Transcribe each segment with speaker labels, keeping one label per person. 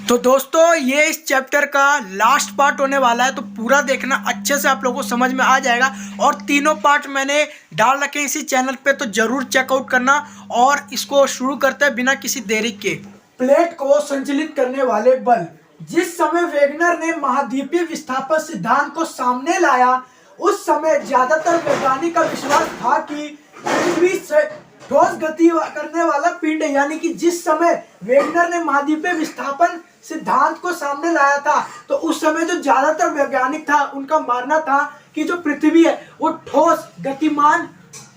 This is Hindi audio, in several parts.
Speaker 1: तो दोस्तों ये इस चैप्टर का लास्ट पार्ट होने वाला है, तो पूरा देखना, अच्छे से आप लोगों को समझ में आ जाएगा। और तीनों पार्ट मैंने डाल रखे हैं इसी चैनल पे, तो जरूर चेकआउट करना। और इसको शुरू करते हैं बिना किसी देरी के। प्लेट को संचालित करने वाले बल। जिस समय वेगनर ने महाद्वीपीय विस्थापन सिद्धांत को सामने लाया, उस समय ज्यादातर वैज्ञानिक का विश्वास था कि पृथ्वी से ठोस गति करने वाला पिंड, यानी कि जिस समय वेगनर ने महाद्वीपीय विस्थापन सिद्धांत को सामने लाया था, तो उस समय जो ज्यादातर वैज्ञानिक था उनका मानना था कि जो पृथ्वी है वो ठोस गतिमान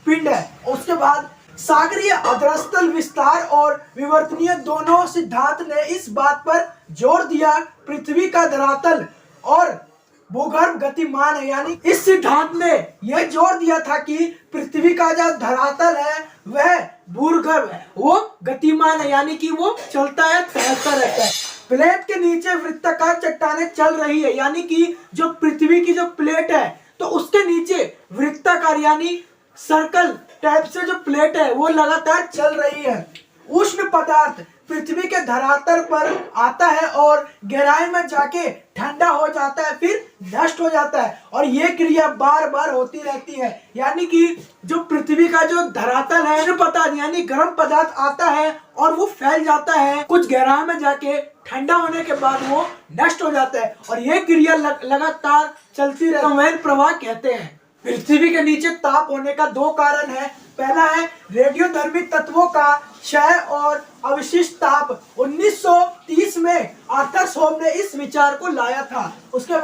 Speaker 1: पिंड है। उसके बाद सागरीय अधस्तल विस्तार और विवर्तनीय दोनों सिद्धांत ने इस बात पर जोर दिया पृथ्वी का धरातल और भूगर्भ गतिमान है, यानी इस सिद्धांत ने यह जोर दिया था कि पृथ्वी का जो धरातल है वह भूगर्भ है, वो गतिमान है, यानी कि वो चलता है, तैरता रहता है। प्लेट के नीचे वृत्ताकार चट्टानें चल रही है, यानी कि जो पृथ्वी की जो प्लेट है तो उसके नीचे वृत्ताकार यानी सर्कल टाइप से जो प्लेट है वो लगातार चल रही है। उष्ण पदार्थ पृथ्वी के धरातल पर आता है और गहराई में जाके ठंडा हो जाता है, फिर नष्ट हो जाता है, और ये क्रिया बार बार होती रहती है। यानी कि जो पृथ्वी का जो धरातल है उष्ण पदार्थ यानी गर्म पदार्थ आता है और वो फैल जाता है, कुछ गहराई में जाके ठंडा होने के बाद वो नष्ट हो जाता है, और ये क्रिया लगातार चलती रहती है। संवहन प्रवाह कहते हैं। पृथ्वी के नीचे ताप होने का दो कारण है। पहला है रेडियोधर्मी तत्वों का क्षय और अवशिष्ट ताप। 1930 में आर्थर शोम ने इस विचार को लाया था। उसके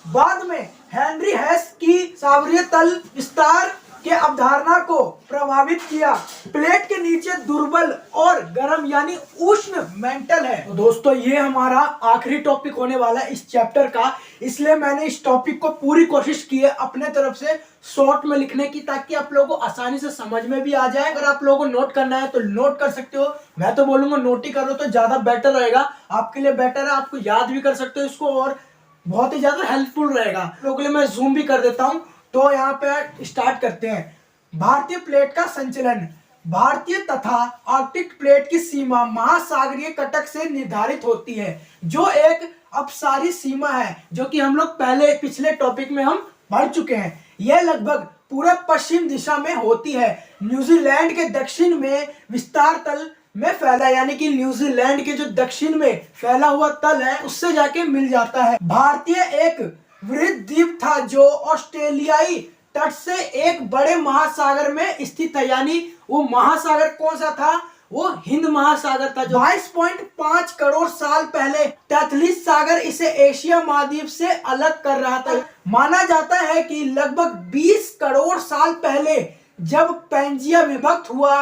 Speaker 1: बाद में हेनरी हेस की सागरीय तल विस्तार के अवधारणा को प्रभावित किया। प्लेट के नीचे दुर्बल और गर्म यानी उष्ण मेंटल है। तो दोस्तों ये हमारा आखिरी टॉपिक होने वाला है इस चैप्टर का, इसलिए मैंने इस टॉपिक को पूरी कोशिश की है अपने तरफ से शॉर्ट में लिखने की, ताकि आप लोगों को आसानी से समझ में भी आ जाए। अगर आप लोगों को नोट करना है तो नोट कर सकते हो, मैं तो बोलूंगा नोट ही करो तो ज्यादा बेटर रहेगा, आपके लिए बेटर है, आपको याद भी कर सकते हो इसको, और बहुत ही ज्यादा हेल्पफुल रहेगा। आप लोगों के लिए मैं जूम भी कर देता हूँ। तो यहाँ पे स्टार्ट करते हैं। भारतीय प्लेट का संचलन। भारतीय तथा आर्कटिक प्लेट की सीमा महासागरीय कटक से निर्धारित होती है, जो एक अपसारी सीमा है, जो कि हम लोग पहले पिछले टॉपिक में हम पढ़ चुके हैं। यह लगभग पूरे पश्चिम दिशा में होती है। न्यूजीलैंड के दक्षिण में विस्तार तल में फैला, यानी कि न्यूजीलैंड के जो दक्षिण में फैला हुआ तल है उससे जाके मिल जाता है। भारतीय एक वृहद द्वीप था जो ऑस्ट्रेलियाई तट से एक बड़े महासागर में स्थित है, यानी वो महासागर कौन सा था, वो हिंद महासागर था, जो 22.5 करोड़ साल पहले तैतलीस सागर इसे एशिया महाद्वीप से अलग कर रहा था। माना जाता है कि लगभग 20 करोड़ साल पहले जब पैंजिया विभक्त हुआ,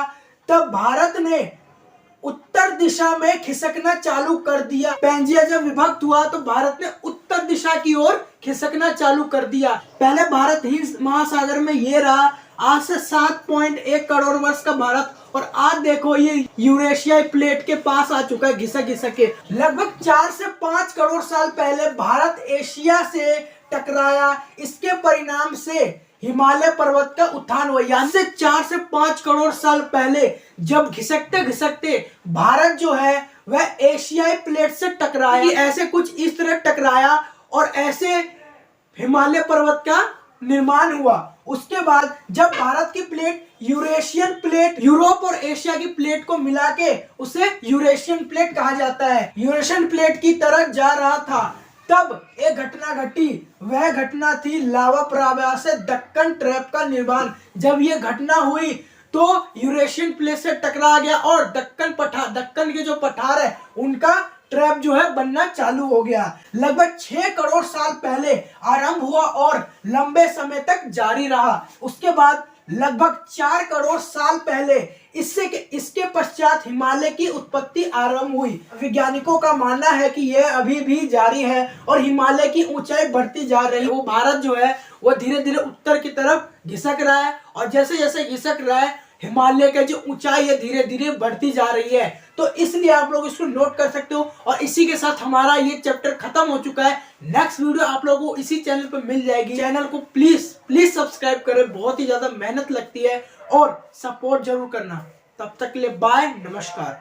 Speaker 1: तब भारत ने उत्तर दिशा में खिसकना चालू कर दिया। पैंजिया जब विभक्त हुआ तो भारत ने उत्तर दिशा की ओर खिसकना चालू कर दिया। पहले भारत हिंद महासागर में ये रहा, आज से 7.1 करोड़ वर्ष का भारत, और आज देखो ये यूरेशियाई प्लेट के पास आ चुका है घिसक घिसक के। लगभग 4 से 5 करोड़ साल पहले भारत एशिया से टकराया। इसके परिणाम से हिमालय पर्वत का उत्थान हुआ। यहाँ से 4 से 5 करोड़ साल पहले जब घिसकते घिसकते भारत जो है वह एशियाई प्लेट से टकराया, ऐसे कुछ इस तरह टकराया और ऐसे हिमालय पर्वत का निर्माण हुआ। उसके बाद जब भारत की प्लेट यूरेशियन प्लेट, यूरोप और एशिया की प्लेट को मिला के उसे यूरेशियन प्लेट कहा जाता है, यूरेशियन प्लेट की तरफ जा रहा था, तब एक घटना घटी। वह घटना थी लावा प्रवाह से दक्कन ट्रैप का निर्माण। जब यह घटना हुई तो यूरेशियन प्लेट से टकरा गया और दक्कन के जो पठार है उनका ट्रैप जो है बनना चालू हो गया। लगभग 6 करोड़ साल पहले आरंभ हुआ और लंबे समय तक जारी रहा। उसके बाद लगभग 4 करोड़ साल पहले इसके पश्चात हिमालय की उत्पत्ति आरंभ हुई। वैज्ञानिकों का मानना है कि यह अभी भी जारी है और हिमालय की ऊंचाई बढ़ती जा रही है। वो भारत जो है वो धीरे धीरे उत्तर की तरफ घिसक रहा है, और जैसे जैसे घिसक रहा है हिमालय की जो ऊंचाई है धीरे धीरे बढ़ती जा रही है। तो इसलिए आप लोग इसको नोट कर सकते हो। और इसी के साथ हमारा ये चैप्टर खत्म हो चुका है। नेक्स्ट वीडियो आप लोगों को इसी चैनल पर मिल जाएगी। चैनल को प्लीज सब्सक्राइब करें, बहुत ही ज्यादा मेहनत लगती है, और सपोर्ट जरूर करना। तब तक के लिए बाय, नमस्कार।